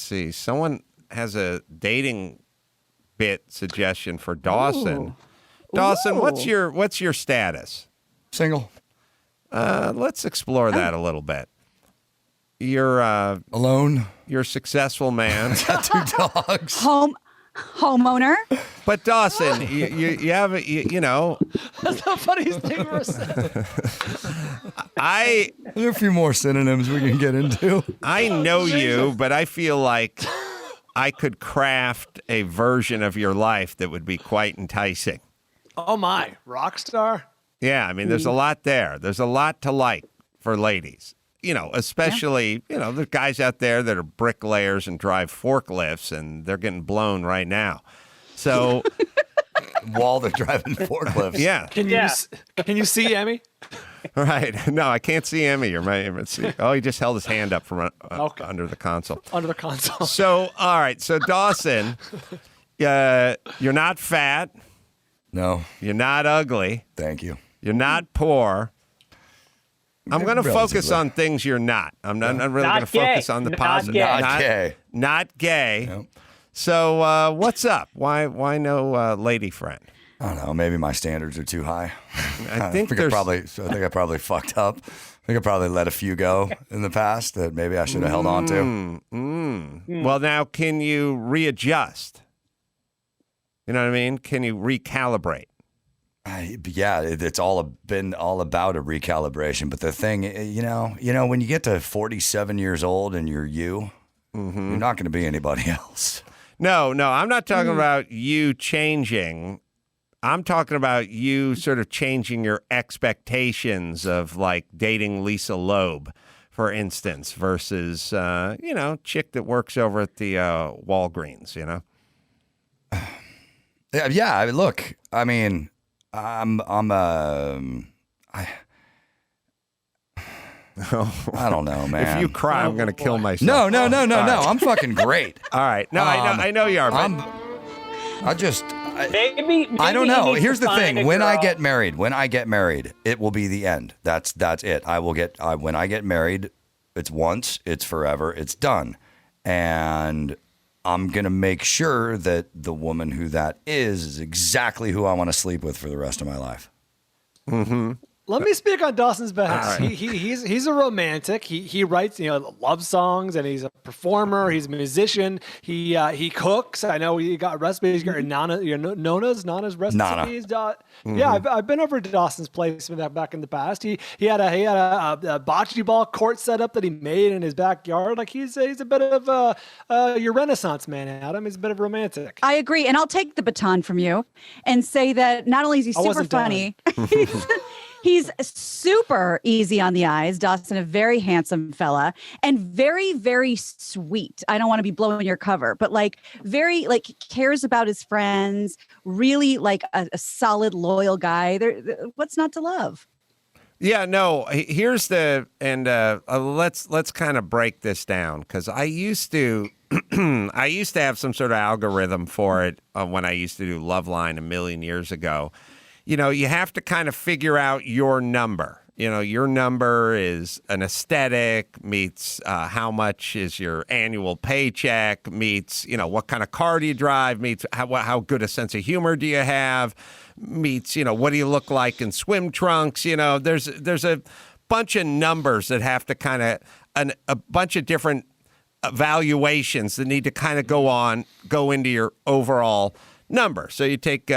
see. Someone has a dating bit suggestion for Dawson. Ooh. Dawson, Ooh. what's your status? Single. Let's explore that a little bit. You're alone. You're a successful man. Got 2 dogs. Homeowner. But Dawson, you have you know. That's the funniest thing ever said. There are a few more synonyms we can get into. I know you, but I feel like I could craft a version of your life that would be quite enticing. Oh my, rock star. Yeah, I mean, there's a lot there. There's a lot to like for ladies. You know, especially, there's guys out there that are bricklayers and drive forklifts, and they're getting blown right now. So, while they're driving forklifts. Yeah. Can you see Emmy? Right. No, I can't see Emmy. Oh, he just held his hand up from under the console. Under the console. So, all right. So, Dawson, you're not fat. No. You're not ugly. Thank you. You're not poor. I'm going to focus on things you're not. I'm not really going to focus on the positive. Not gay. Not gay. Nope. So what's up? Why no lady friend? I don't know. Maybe my standards are too high. I think I probably fucked up. I think I probably let a few go in the past that maybe I should have held on to. Well, now can you readjust? You know what I mean? Can you recalibrate? Yeah, it's been all about a recalibration. But the thing, when you get to 47 years old and you're you're not going to be anybody else. No, I'm not talking about you changing. I'm talking about you sort of changing your expectations of like dating Lisa Loeb, for instance, versus, chick that works over at the Walgreens, Yeah. Look, I mean, I don't know, man. If you cry, I'm going to kill myself. No. I'm fucking great. All right. No, I know you are. But Maybe I don't know. Here's the find thing. a When I girl. get married, it will be the end. That's it. When I get married, it's once, it's forever, it's done. And I'm going to make sure that the woman who that is exactly who I want to sleep with for the rest of my life. Mm-hmm. Let me speak on Dawson's behalf. Right. He's a romantic. He writes love songs, and he's a performer. He's a musician. He cooks. I know he got recipes. He's got Nana's recipes. Yeah, I've been over to Dawson's place back in the past. He had a bocce ball court set up that he made in his backyard. Like he's a bit of your Renaissance man, Adam. He's a bit of a romantic. I agree, and I'll take the baton from you and say that not only is he super funny, he's super easy on the eyes. Dawson, a very handsome fella, and very, very sweet. I don't want to be blowing your cover, but very cares about his friends. Really a solid, loyal guy. What's not to love? Yeah, no. Here's let's kind of break this down because I used to have some sort of algorithm for it when I used to do Loveline a million years ago. You have to kind of figure out your number. Your number is an aesthetic, meets how much is your annual paycheck, meets, what kind of car do you drive, meets how good a sense of humor do you have, meets, what do you look like in swim trunks. There's a bunch of numbers that have to kind of, a bunch of different evaluations that need to kind of go into your overall number. So you take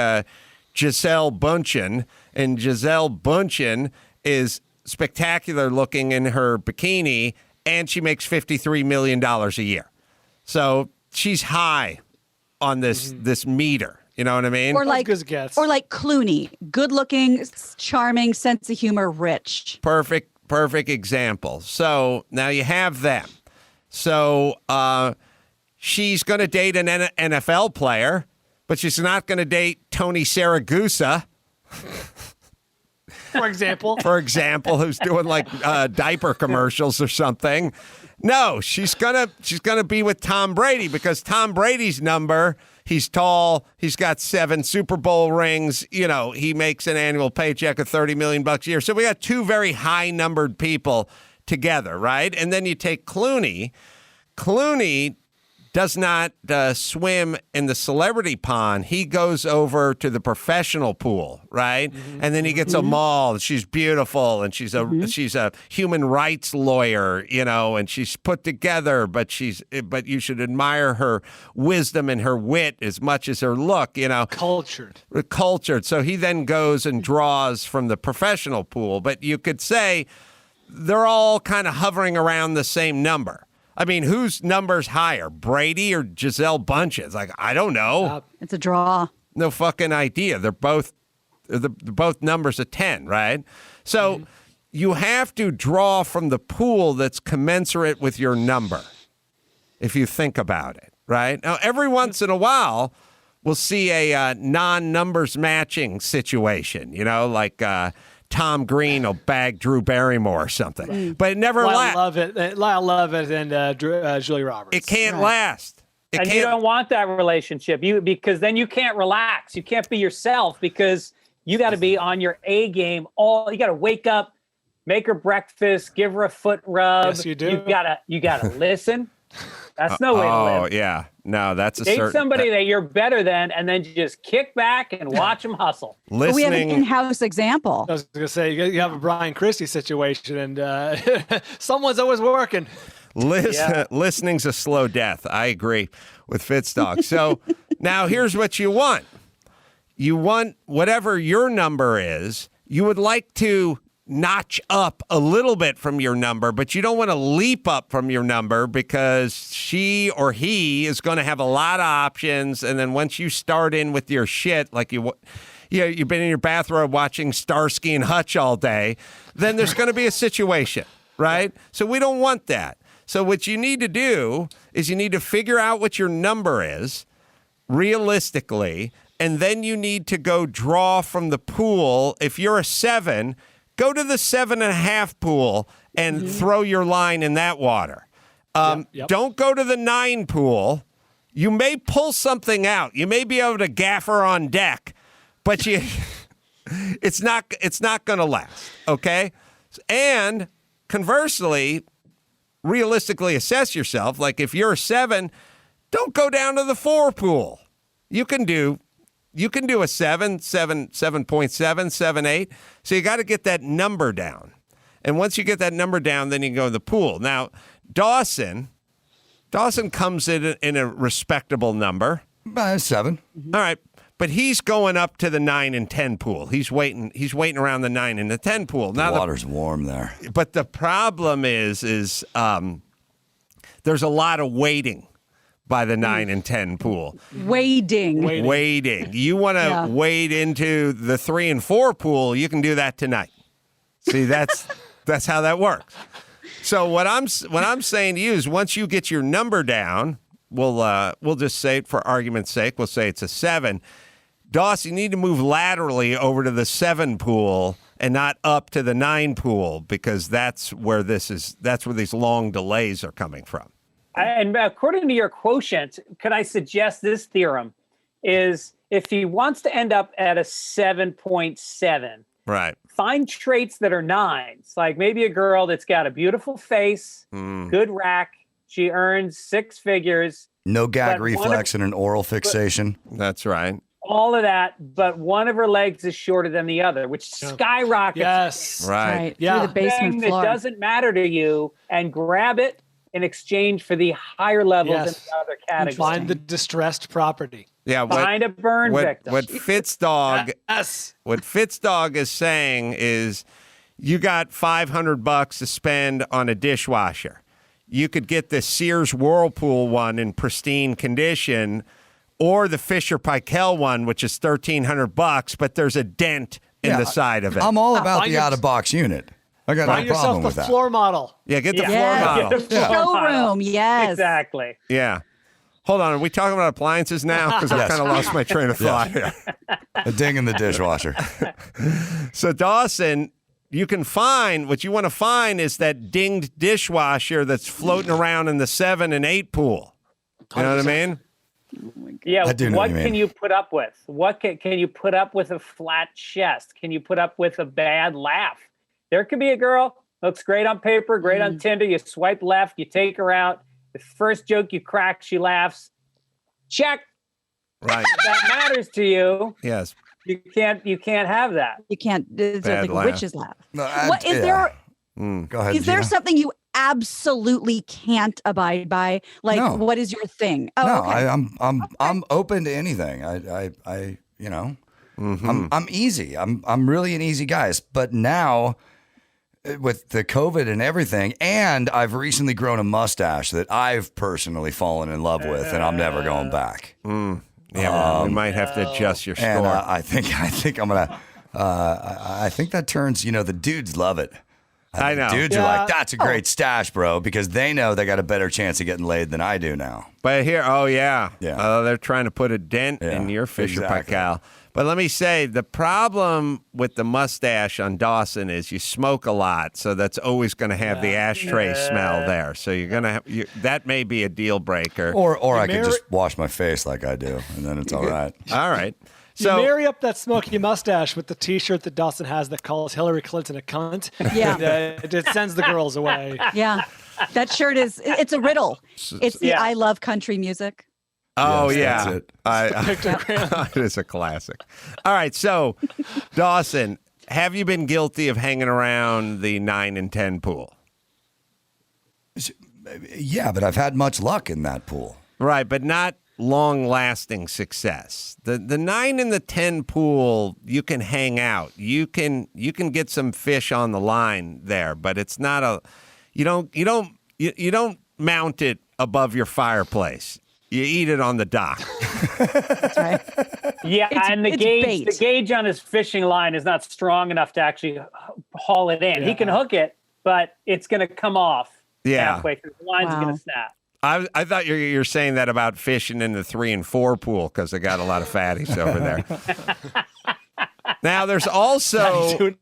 Gisele Bündchen, and Gisele Bündchen is spectacular looking in her bikini, and she makes $53 million a year. So she's high on this meter. You know what I mean? Or like Clooney, good looking, charming, sense of humor, rich. Perfect example. So now you have them. So she's going to date an NFL player, but she's not going to date Tony Saragusa. For example, who's doing diaper commercials or something. No, she's gonna be with Tom Brady because Tom Brady's number. He's tall. He's got 7 Super Bowl rings. He makes an annual paycheck of $30 million a year. So we got 2 very high numbered people together, right? And then you take Clooney. Clooney does not swim in the celebrity pond. He goes over to the professional pool, right? And then he gets a maul. She's beautiful, and she's a human rights lawyer, and she's put together, but you should admire her wisdom and her wit as much as her look, Cultured. So he then goes and draws from the professional pool, but you could say they're all kind of hovering around the same number. I mean, whose number's higher, Brady or Giselle Bunches? Like, I don't know. It's a draw. No fucking idea. They're both numbers of 10, right? So you have to draw from the pool that's commensurate with your number, if you think about it, right? Now, every once in a while, we'll see a non-numbers matching situation, like Tom Green will bag Drew Barrymore or something. But it never lasts. Lyle Lovett and Julia Roberts. It can't last. You don't want that relationship because then you can't relax. You can't be yourself because you got to be on your A game. You got to wake up, make her breakfast, give her a foot rub. Yes, you do. You gotta listen. That's no way to live. Oh, yeah. No, that's a Date certain... somebody that you're better than, and then just kick back and watch them hustle. Listening... We have an in-house example. I was going to say, you have a Brian Christie situation, and someone's always working. Listening's a slow death. I agree with Fitzdog. So now here's what you want. You want whatever your number is, you would like to notch up a little bit from your number, but you don't want to leap up from your number because she or he is going to have a lot of options. And then once you start in with your shit, like you've been in your bathrobe watching Starsky and Hutch all day, then there's going to be a situation, right? So we don't want that. So what you need to do is you need to figure out what your number is realistically, and then you need to go draw from the pool. If you're a 7, go to the 7.5 pool and throw your line in that water. Don't go to the 9 pool. You may pull something out. You may be able to gaffer on deck, but it's not going to last, okay? And conversely, realistically assess yourself. Like if you're a 7, don't go down to the 4 pool. You can do a 7, 7.7, 7.8. So you got to get that number down. And once you get that number down, then you can go to the pool. Now, Dawson comes in a respectable number. 7. All right. But he's going up to the 9 and 10 pool. He's waiting around the 9 and the 10 pool. Now The water's warm there. But the problem is there's a lot of waiting by the 9 and 10 pool. Wading. You want to wade into the 3 and 4 pool, you can do that tonight. See, that's how that works. So what I'm saying to you is once you get your number down, we'll just say it for argument's sake, we'll say it's a 7. Dawson, you need to move laterally over to the 7 pool and not up to the 9 pool because that's where these long delays are coming from. And according to your quotient, could I suggest this theorem is if he wants to end up at a 7.7, right? Find traits that are 9s, like maybe a girl that's got a beautiful face, good rack, she earns 6 figures. No gag reflex and an oral fixation. That's right. All of that, but one of her legs is shorter than the other, which skyrockets. Yes, right. Yeah, through the basement floor. That doesn't matter to you, and grab it in exchange for the higher levels in the other categories. Find the distressed property. Yeah, find a burn victim. What Fitzdog is saying is, you got $500 to spend on a dishwasher. You could get the Sears Whirlpool one in pristine condition, or the Fisher Paykel one, which is $1,300, but there's a dent in the side of it. I'm all about the out-of-box unit. I got no problem with that. Find yourself the floor model. Yeah, get the floor model. Get the floor showroom, yes. Exactly. Yeah. Hold on, are we talking about appliances now? Because I've kind of lost my train of thought here. A ding in the dishwasher. So Dawson, you can find, what you want to find is that dinged dishwasher that's floating around in the 7 and 8 pool. You know what I mean? Yeah, what can you put up with? What can you put up with a flat chest? Can you put up with a bad laugh? There could be a girl, looks great on paper, great on Tinder. You swipe left, you take her out, The first joke you crack, she laughs. Check. Right. If that matters to you. Yes. You can't have that. You can't. It's Bad like laugh. a witch's laugh. No, What is there? Go ahead. Is there Gina. something you absolutely can't abide by? Like, No. what is your thing? Oh, No, okay. I'm open to anything. I you know, I'm easy. I'm really an easy guy. But now with the COVID and everything, and I've recently grown a mustache that I've personally fallen in love with, and I'm never going back. Yeah, we might have to adjust your score. And I think I'm gonna. I think that turns. The dudes love it. I know. Dudes are like, that's a great stash, bro, because they know they got a better chance of getting laid than I do now. But here, Yeah. they're trying to put a dent in your Fisher exactly. Paykel. But let me say, the problem with the mustache on Dawson is you smoke a lot, so that's always going to have the ashtray smell there. So you're going to have that may be a deal breaker. Or I could just wash my face like I do, and then it's all right. All right. You So marry up that smoky mustache with the T-shirt that Dawson has that calls Hillary Clinton a cunt. Yeah. And, it sends the girls away. Yeah. That shirt it's a riddle. It's the Yeah. I love country music. oh Yes, yeah, that's it. it is a classic. All right, so Dawson, have you been guilty of hanging around the 9 and 10 pool? Yeah, but I've had much luck in that pool. Right, but not long-lasting success. The 9 and the 10 pool, you can hang out. You can get some fish on the line there, but it's not a you don't mount it above your fireplace. You eat it on the dock. That's right. Yeah, and the it's gauge bait. the gauge on his fishing line is not strong enough to actually haul it in. He can hook it, but it's going to come off halfway through. The line's Wow. going to snap. I thought you're saying that about fishing in the 3 and 4 pool because they got a lot of fatties over there. Now there's also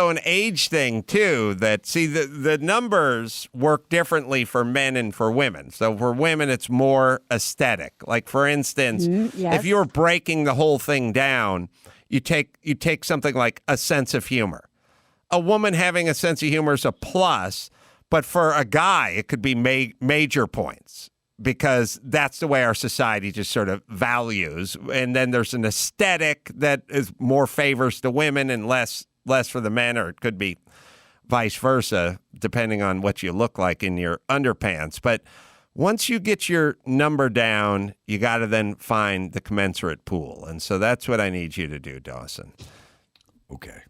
an age thing too. That see the numbers work differently for men and for women. So for women, it's more aesthetic. Like for instance, yes. if you're breaking the whole thing down, you take something like a sense of humor. A woman having a sense of humor is a plus. But for a guy, it could be major points because that's the way our society just sort of values. And then there's an aesthetic that is more favors the women and less for the men, or it could be vice versa, depending on what you look like in your underpants. But once you get your number down, you got to then find the commensurate pool. And so that's what I need you to do, Dawson. Okay.